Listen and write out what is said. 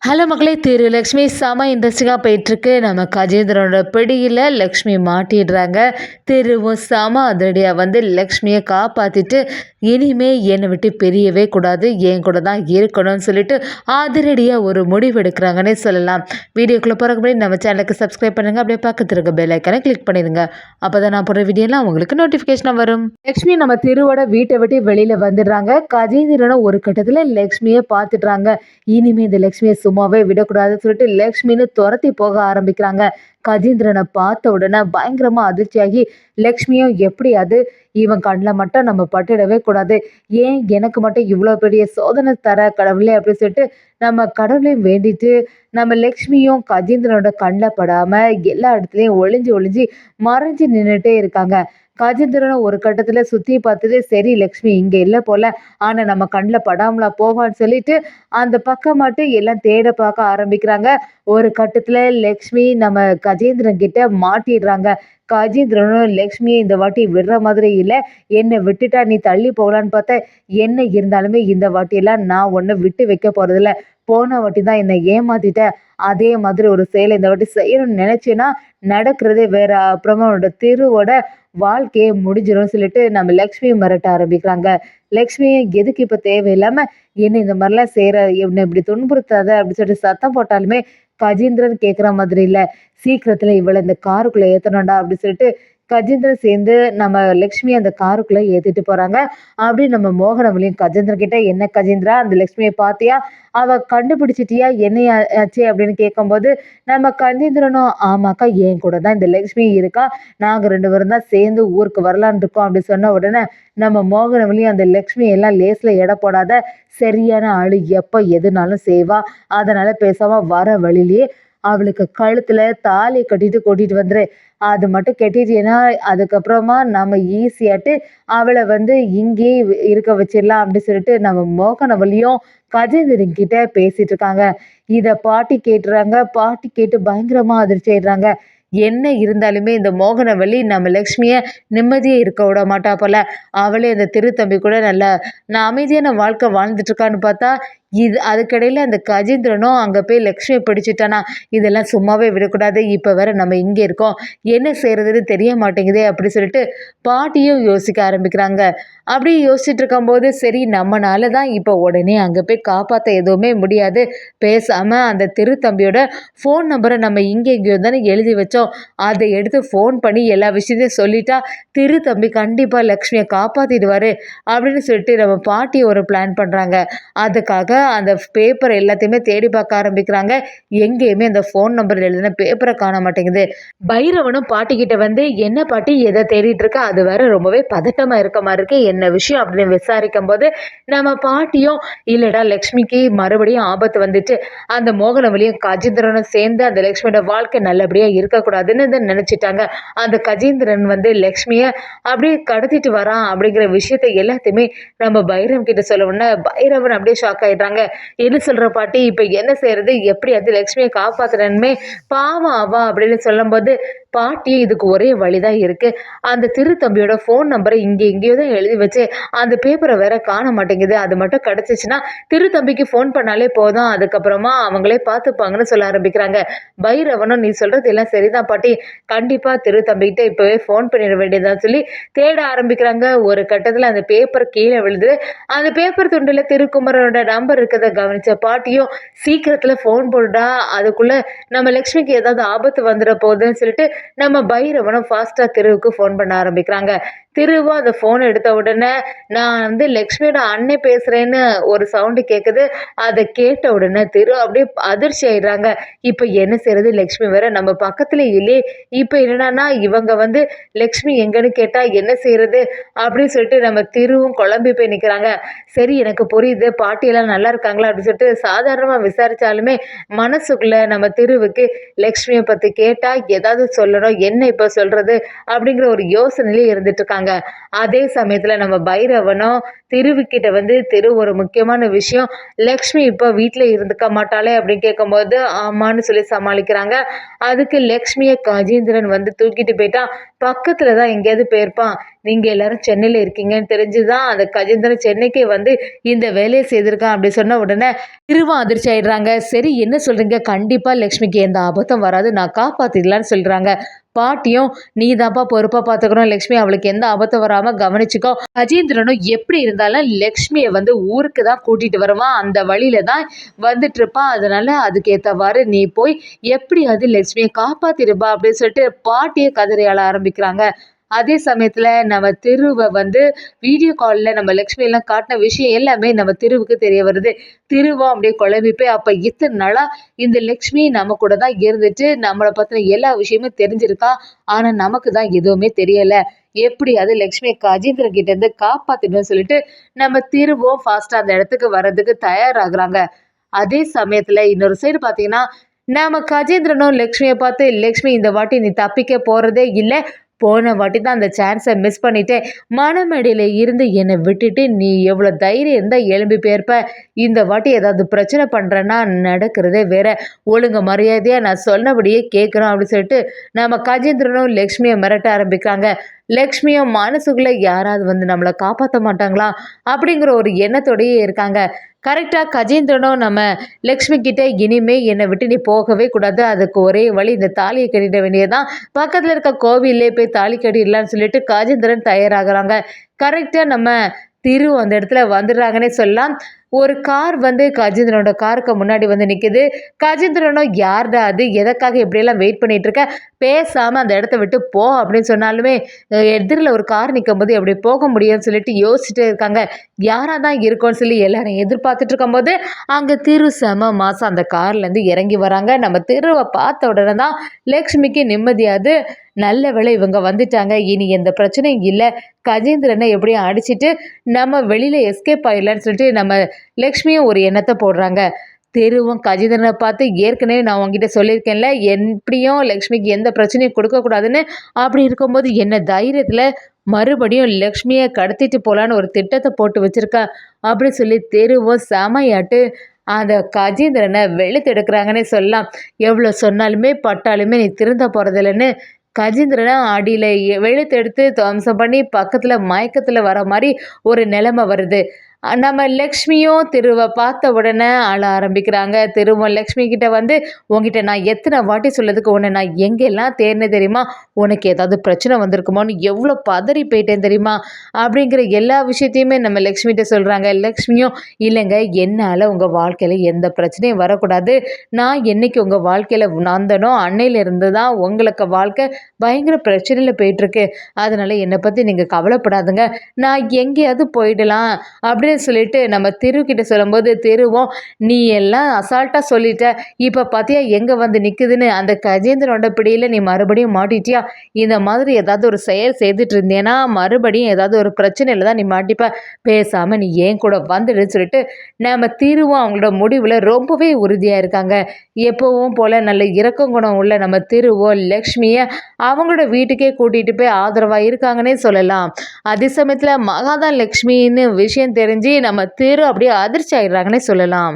Hello மக்களே! திரு லக்ஷ்மி செம இன்ட்ரெஸ்டிங்கா போயிட்டுருக்கு. நம்ம கஜேந்திரனோட பிடியில லக்ஷ்மி மாட்டிடுறாங்க. திருவும் செம அதிரடியா வந்து லக்ஷ்மிய காப்பாத்திட்டு, இனிமே என்னை விட்டு பிரியவே கூடாது. என் கூட தான் இருக்கணும்னு சொல்லிட்டு அதிரடியா ஒரு முடிவு எடுக்கிறாங்கன்னே சொல்லலாம். வீடியோக்குள்ள போறதுக்கு முன்னாடி நம்ம சேனலுக்கு சப்ஸ்கிரைப் பண்ணுங்க. அப்படியே பக்கத்துல இருக்க பெல் ஐக்கான கிளிக் பண்ணிடுங்க. அப்பதான் நான் போடுற வீடியோலாம் உங்களுக்கு நோட்டிஃபிகேஷனா வரும். லக்ஷ்மி நம்ம திருவோட வீட்டை விட்டு வெளியில வந்துடுறாங்க. கஜேந்திரனும் ஒரு கட்டத்துல லக்ஷ்மிய பார்த்துடுறாங்க. இனிமே இந்த லக்ஷ்மியை சும்மாவே விடக்கூடாதுன்னு சொல்லிட்டு லக்ஷ்மின்னு துரத்தி போக ஆரம்பிக்கிறாங்க. கஜேந்திரனை பார்த்த உடனே பயங்கரமா அதிர்ச்சியாகி லக்ஷ்மியும் எப்படியாவது இவன் கண்ணில் மட்டும் நம்ம பட்டுடவே கூடாது, ஏன் எனக்கு மட்டும் இவ்வளோ பெரிய சோதனை தர கடவுளே அப்படின்னு சொல்லிட்டு நம்ம கடவுளையும் வேண்டிட்டு நம்ம லக்ஷ்மியும் கஜேந்திரனோட கண்ணில் படாம எல்லா இடத்துலையும் ஒளிஞ்சு ஒளிஞ்சு மறைஞ்சு நின்றுட்டே இருக்காங்க. கஜேந்திரனும் ஒரு கட்டத்துல சுத்தி பார்த்துட்டு சரி லக்ஷ்மி இங்க இல்ல போல, ஆனா நம்ம கண்ணில் படாமலா போவான்னு சொல்லிட்டு அந்த பக்கம் மட்டும் எல்லாம் தேட பார்க்க ஆரம்பிக்கிறாங்க. ஒரு கட்டத்துல லக்ஷ்மி நம்ம கஜேந்திரன் கிட்ட மாட்டிடுறாங்க. கஜேந்திரனும் லக்ஷ்மியை இந்த வாட்டி விடுற மாதிரி இல்லை, என்னை விட்டுட்டா நீ தள்ளி போகலான்னு பார்த்தா, என்ன இருந்தாலுமே இந்த வாட்டியெல்லாம் நான் ஒன்றை விட்டு வைக்க போறதில்ல. போன வாட்டி தான் என்னை ஏமாத்திட்ட, அதே மாதிரி ஒரு செயலை இந்த வாட்டி செய்யணும்னு நினைச்சேன்னா நடக்கிறதே வேற. அப்புறமா உன்னோட திருவோட வாழ்க்கையே முடிஞ்சிடும் சொல்லிட்டு நம்ம லக்ஷ்மி மிரட்ட ஆரம்பிக்கிறாங்க. லக்ஷ்மியும் எதுக்கு இப்ப தேவையில்லாம என்ன இந்த மாதிரிலாம் செய்யற, என்னை இப்படி துன்புறுத்தாத அப்படின்னு சொல்லிட்டு சத்தம் போட்டாலுமே கஜேந்திரன் கேட்குற மாதிரி இல்ல. சீக்கிரத்துல இவளை இந்த காருக்குள்ள ஏத்தணும்டா அப்படின்னு சொல்லிட்டு கஜேந்திரன் சேர்ந்து நம்ம லக்ஷ்மி அந்த காருக்குள்ள ஏத்திட்டு போறாங்க. அப்படி நம்ம மோகனவழியும் கஜேந்திரன் கிட்ட என்ன கஜேந்திரா அந்த லக்ஷ்மியை பாத்தியா, அவ கண்டுபிடிச்சிட்டியா என்னைய ஆச்சு அப்படின்னு கேட்கும்போது நம்ம கஜேந்திரனும் ஆமாக்கா என் கூட தான் இந்த லக்ஷ்மி இருக்கா, நாங்க 2 பேரும் தான் சேர்ந்து ஊருக்கு வரலான் இருக்கோம் அப்படின்னு சொன்ன உடனே நம்ம மோகனவழியும் அந்த லக்ஷ்மி எல்லாம் லேஸ்ல எடை போடாத சரியான ஆளு, எப்ப எதுனாலும் செய்வா, அதனால பேசாம வர வழியிலேயே அவளுக்கு கழுத்துல தாலி கட்டிட்டு கூட்டிட்டு வந்துரு, அது மட்டும் கட்டிட்டீன்னா அதுக்கப்புறமா நம்ம ஈஸியாட்டு அவளை வந்து இங்கேயே இருக்க வச்சிடலாம் அப்படின்னு சொல்லிட்டு நம்ம மோகனவழியும் கஜேந்திரன் கிட்ட பேசிட்டு இருக்காங்க. இத பாட்டி கேட்டுறாங்க. பாட்டி கேட்டு பயங்கரமா அதிர்ச்சி ஆயிடுறாங்க. என்ன இருந்தாலுமே இந்த மோகனவள்ளி நம்ம லக்ஷ்மிய நிம்மதியே இருக்க விட மாட்டா போல. அவளே அந்த திருத்தம்பி கூட நல்ல நான் அமைதியான வாழ்க்கை வாழ்ந்துட்டு இருக்கான்னு பார்த்தா, இது அதுக்கிடையில அந்த கஜேந்திரனும் அங்க போய் லக்ஷ்மிய பிடிச்சிட்டானா, இதெல்லாம் சும்மாவே விடக்கூடாது. இப்ப வேற நம்ம இங்க இருக்கோம், என்ன செய்யறதுன்னு தெரிய மாட்டேங்குதே அப்படி சொல்லிட்டு பாட்டியும் யோசிக்க ஆரம்பிக்கிறாங்க. அப்படி யோசிச்சுட்டு இருக்கும்போது சரி நம்மனால தான் இப்போ உடனே அங்க போய் காப்பாத்த எதுவுமே முடியாது. பேசாம அந்த திருத்தம்பியோட ஃபோன் நம்பரை நம்ம இங்க எங்கேயோ தானே எழுதி வச்சோம், அதை எடுத்து ஃபோன் பண்ணி எல்லா விஷயத்தையும் சொல்லிட்டா திருத்தம்பி கண்டிப்பா லக்ஷ்மியை காப்பாத்திடுவாரு அப்படின்னு சொல்லிட்டு நம்ம பாட்டி ஒரு பிளான் பண்றாங்க. அதுக்காக அந்த பேப்பர் எல்லாத்தையுமே தேடி பார்க்க ஆரம்பிக்கிறாங்க. எங்கேயுமே அந்த ஃபோன் நம்பர் எழுதின பேப்பரை காண மாட்டேங்குது. பைரவனும் பாட்டி கிட்ட வந்து என்ன பாட்டி எதை தேடிட்டு இருக்க, அது வேற ரொம்பவே பதட்டமா இருக்க மாதிரி இருக்கு, என்ன விஷயம் அப்படின்னு விசாரிக்கும் போது நம்ம பாட்டியும் இல்லடா லக்ஷ்மிக்கு மறுபடியும் ஆபத்து வந்துட்டு அந்த மோகனவழியும் கஜேந்திரனும் சேர்ந்து அந்த லக்ஷ்மியோட வாழ்க்கை நல்லபடியா இருக்கக்கூடாதுன்னு நினைச்சிட்டாங்க. அந்த கஜேந்திரன் வந்து லக்ஷ்மிய அப்படியே கடத்திட்டு வரான் அப்படிங்கிற விஷயத்த எல்லாத்தையுமே நம்ம பைரவன் கிட்ட சொல்ல உடனே பைரவன் அப்படியே ஷாக் ஆயிடுறாங்க. என்ன சொல்ற பாட்டி, இப்ப என்ன செய்யறது, எப்படி அது லக்ஷ்மியை காப்பாத்துறேன்மே, பாவம் அவா அப்படின்னு சொல்லும்போது பாட்டி இதுக்கு ஒரே வழிதான் இருக்கு, அந்த திருத்தம்பியோட ஃபோன் நம்பரை இங்கே எங்கேயோ தான் எழுதி வச்சு அந்த பேப்பரை வேற காண மாட்டேங்குது, அது மட்டும் கிடைச்சிச்சுன்னா திருத்தம்பிக்கு ஃபோன் பண்ணாலே போதும், அதுக்கப்புறமா அவங்களே பார்த்துப்பாங்கன்னு சொல்ல ஆரம்பிக்கிறாங்க. பைரவனும் நீ சொல்றது எல்லாம் சரிதான் பாட்டி, கண்டிப்பா திருத்தம்பிக்கிட்ட இப்பவே ஃபோன் பண்ணிட வேண்டியதான்னு சொல்லி தேட ஆரம்பிக்கிறாங்க. ஒரு கட்டத்துல அந்த பேப்பர் கீழே விழுது. அந்த பேப்பர் துண்டுல திருக்குமரனோட நம்பர் இருக்கிறத கவனிச்ச பாட்டியும் சீக்கிரத்துல ஃபோன் போடுடா, அதுக்குள்ள நம்ம லக்ஷ்மிக்கு ஏதாவது ஆபத்து வந்துட போகுதுன்னு சொல்லிட்டு நம்ம பைரவனும் ஃபாஸ்டா திருவுக்கு ஃபோன் பண்ண ஆரம்பிக்கிறாங்க. திருவும் அந்த ஃபோன் எடுத்த உடனே நான் வந்து லக்ஷ்மியோட அண்ணே பேசுறேன்னு ஒரு சவுண்டு கேட்குது. அதை கேட்ட உடனே திரு அப்படியே அதிர்ச்சி ஆயிடுறாங்க. இப்போ என்ன செய்யறது, லக்ஷ்மி வேற நம்ம பக்கத்துல இல்லையே, இப்போ என்னடான்னா இவங்க வந்து லக்ஷ்மி எங்கன்னு கேட்டா என்ன செய்யறது அப்படின்னு சொல்லிட்டு நம்ம திருவும் குழம்பி போய் நிற்கிறாங்க. சரி எனக்கு புரியுது, பாட்டியெல்லாம் நல்லா இருக்காங்களா அப்படின்னு சொல்லிட்டு சாதாரணமா விசாரிச்சாலுமே மனசுக்குள்ள நம்ம திருவுக்கு லக்ஷ்மியை பத்தி கேட்டா ஏதாவது சொல்லணும், என்ன இப்போ சொல்றது அப்படிங்கிற ஒரு யோசனையிலே இருந்துட்டு இருக்காங்க. அதே சமயத்துல நம்ம பைரவனும் திருவுக்கிட்ட வந்து திரு ஒரு முக்கியமான விஷயம், லக்ஷ்மி இப்போ வீட்டுல இருந்துக்க மாட்டாளே அப்படின்னு கேட்கும்போது ஆமான்னு சொல்லி சமாளிக்கிறாங்க. அதுக்கு லக்ஷ்மியை கஜேந்திரன் வந்து தூக்கிட்டு போயிட்டா, பக்கத்துல தான் எங்கேயாவது போயிருப்பான். நீங்க எல்லாரும் சென்னையில இருக்கீங்கன்னு தெரிஞ்சு தான் அந்த கஜேந்திரன் சென்னைக்கே வந்து இந்த வேலைய செய்திருக்கான் அப்படி சொன்ன உடனே திருவும் அதிர்ச்சி ஆயிடுறாங்க. சரி என்ன சொல்றீங்க? கண்டிப்பா லக்ஷ்மிக்கு எந்த ஆபத்தும் வராது. நான் காப்பாத்திடலான்னு சொல்றாங்க. பாட்டியும் நீ தான்ப்பா பொறுப்பா பார்த்துக்கணும் லக்ஷ்மி. அவளுக்கு எந்த ஆபத்தும் வராம கவனிச்சுக்கோ. கஜேந்திரனும் எப்படி இருந்தாலும் லக்ஷ்மிய வந்து ஊருக்கு தான் கூட்டிட்டு வருவான். அந்த வழியில தான் வந்துட்டு இருப்பான். அதனால அதுக்கு ஏத்தவாறு நீ போய் எப்படியாவது லக்ஷ்மிய காப்பாத்திடுப்பா அப்படின்னு சொல்லிட்டு பாட்டிய கதறி அழ ஆரம்பிக்கிறாங்க. அதே சமயத்துல நம்ம திருவ வந்து வீடியோ கால்ல நம்ம லக்ஷ்மி எல்லாம் காட்டின விஷயம் எல்லாமே நம்ம திருவுக்கு தெரிய வருது. திருவும் அப்படியே குழம்பி போய் அப்ப இத்தனை நாளா இந்த லக்ஷ்மி நம்ம கூட தான் இருந்துட்டு நம்மளை பத்தின எல்லா விஷயமும் தெரிஞ்சிருக்கா. ஆனா நமக்கு தான் எதுவுமே தெரியல. எப்படியாவது லக்ஷ்மியை கஜேந்திரன் கிட்ட இருந்து காப்பாத்திடணும்னு சொல்லிட்டு நம்ம திருவும் ஃபாஸ்டா அந்த இடத்துக்கு வர்றதுக்கு தயாராகுறாங்க. அதே சமயத்துல இன்னொரு சைடு பாத்தீங்கன்னா நாம கஜேந்திரனும் லக்ஷ்மியை பார்த்து லக்ஷ்மி இந்த வாட்டி நீ தப்பிக்க போறதே இல்லை. போன வாட்டி தான் அந்த சான்ஸை மிஸ் பண்ணிட்டேன். மனமேடையில இருந்து என்னை விட்டுட்டு நீ எவ்வளோ தைரியம் இருந்தால் எழும்பி போயிருப்ப. இந்த வாட்டி ஏதாவது பிரச்சனை பண்ணுறேன்னா நடக்கிறதே வேற. ஒழுங்கு மரியாதையாக நான் சொன்னபடியே கேட்குறோம் அப்படின்னு சொல்லிட்டு நம்ம கஜேந்திரனும் லக்ஷ்மியை மிரட்ட ஆரம்பிக்கிறாங்க. லக்ஷ்மியும் மனசுக்குள்ள யாராவது வந்து நம்மளை காப்பாற்ற மாட்டாங்களா அப்படிங்கிற ஒரு எண்ணத்தோடயே இருக்காங்க. கரெக்டாக கஜேந்திரனும் நம்ம லக்ஷ்மி கிட்ட இனிமே என்னை விட்டு நீ போகவே கூடாது. அதுக்கு ஒரே வழி இந்த தாலியை கட்டிட வேண்டியதுதான். பக்கத்தில் இருக்க கோவிலே போய் தாலி கட்டிடலான்னு சொல்லிட்டு கஜேந்திரன் தயாராகிறாங்க. கரெக்டாக நம்ம திரு அந்த இடத்துல வந்துடுறாங்கன்னே சொல்லலாம். ஒரு கார் வந்து கஜேந்திரனோட காருக்கு முன்னாடி வந்து நிற்குது. கஜேந்திரனும் யார்டா அது, எதற்காக இப்படியெல்லாம் வெயிட் பண்ணிட்டு இருக்க, பேசாமல் அந்த இடத்த விட்டு போ அப்படின்னு சொன்னாலுமே எதிரில் ஒரு கார் நிற்கும் போது எப்படி போக முடியும்னு சொல்லிட்டு யோசிச்சுட்டே இருக்காங்க. யாராக தான் இருக்கும்னு சொல்லி எல்லாரும் எதிர்பார்த்துட்டு இருக்கும்போது அங்கே திரு செம மாதம் அந்த கார்லேருந்து இறங்கி வராங்க. நம்ம திருவை பார்த்த உடனே தான் லக்ஷ்மிக்கு நிம்மதியாது. நல்ல வேளை இவங்க வந்துட்டாங்க. இனி எந்த பிரச்சனையும் இல்லை. கஜேந்திரனை எப்படியும் அடிச்சுட்டு நம்ம வெளியில் எஸ்கேப் ஆயிடலான்னு சொல்லிட்டு நம்ம லக்ஷ்மியும் ஒரு எண்ணத்தை போடுறாங்க. திருவும் கஜேந்திரனை பார்த்து ஏற்கனவே நான் உங்ககிட்ட சொல்லியிருக்கேன்ல எப்படியும் லக்ஷ்மிக்கு எந்த பிரச்சனையும் கொடுக்கக்கூடாதுன்னு. அப்படி இருக்கும்போது என்ன தைரியத்தில் மறுபடியும் லக்ஷ்மியை கடத்திட்டு போகலான்னு ஒரு திட்டத்தை போட்டு வச்சிருக்கா அப்படி சொல்லி திருவும் செமையாட்டு அந்த கஜேந்திரனை வெளுத்தெடுக்கிறாங்கன்னே சொல்லலாம். எவ்வளோ சொன்னாலுமே பட்டாலுமே நீ திருந்த போகிறதில்லன்னு கஜேந்திரனை அடியில் வெளுத்தெடுத்து துவம்சம் பண்ணி பக்கத்தில் மயக்கத்தில் வர மாதிரி ஒரு நிலைமை வருது. நம்ம லக்ஷ்மியும் திருவை பார்த்த உடனே அழ ஆரம்பிக்கிறாங்க. திருவும் லக்ஷ்மி கிட்ட வந்து உங்ககிட்ட நான் எத்தனை வாட்டி சொல்லதுக்கு உன்னை நான் எங்கெல்லாம் தேர்னேன் தெரியுமா, உனக்கு ஏதாவது பிரச்சனை வந்திருக்குமோன்னு எவ்வளோ பதறி போயிட்டேன் தெரியுமா அப்படிங்கிற எல்லா விஷயத்தையுமே நம்ம லக்ஷ்மிகிட்ட சொல்கிறாங்க. லக்ஷ்மியும் இல்லைங்க என்னால் உங்கள் வாழ்க்கையில் எந்த பிரச்சனையும் வரக்கூடாது. நான் என்னைக்கு உங்கள் வாழ்க்கையில் வந்தனோ அன்னையிலிருந்து தான் உங்களுக்கு வாழ்க்கை பயங்கர பிரச்சனையில் போயிட்டுருக்கு. அதனால் என்னை பற்றி நீங்கள் கவலைப்படாதுங்க. நான் எங்கேயாவது போயிடலாம் அப்படின்னு சொல்லிட்டு நம்ம திரு கிட்ட சொல்லும்போது திருவும் நீ எல்லாம் அசால்ட்டாக சொல்லிட்ட, இப்போ பார்த்தியா எங்கே வந்து நிற்குதுன்னு. அந்த கஜேந்திரனோட பிடியில் நீ மறுபடியும் மாட்டிட்டியா. இந்த மாதிரி ஏதாவது ஒரு செயல் செய்துட்டு இருந்தேன்னா மறுபடியும் ஏதாவது ஒரு பிரச்சனையில் தான் நீ மாட்டிப்ப. பேசாமல் நீ ஏன் கூட வந்துடுன்னு சொல்லிட்டு நம்ம திருவும் அவங்களோட முடிவில் ரொம்பவே உறுதியாக இருக்காங்க. எப்பவும் போல் நல்ல இரக்கம் குணம் உள்ள நம்ம திருவோ லக்ஷ்மியை அவங்களோட வீட்டுக்கே கூட்டிகிட்டு போய் ஆதரவாக இருக்காங்கன்னே சொல்லலாம். அதே சமயத்தில் மகாதான் லக்ஷ்மின்னு விஷயம் தெரிஞ்சு நம்ம திரு அப்படியே அதிர்ச்சி ஆயிடுறாங்கன்னே சொல்லலாம்.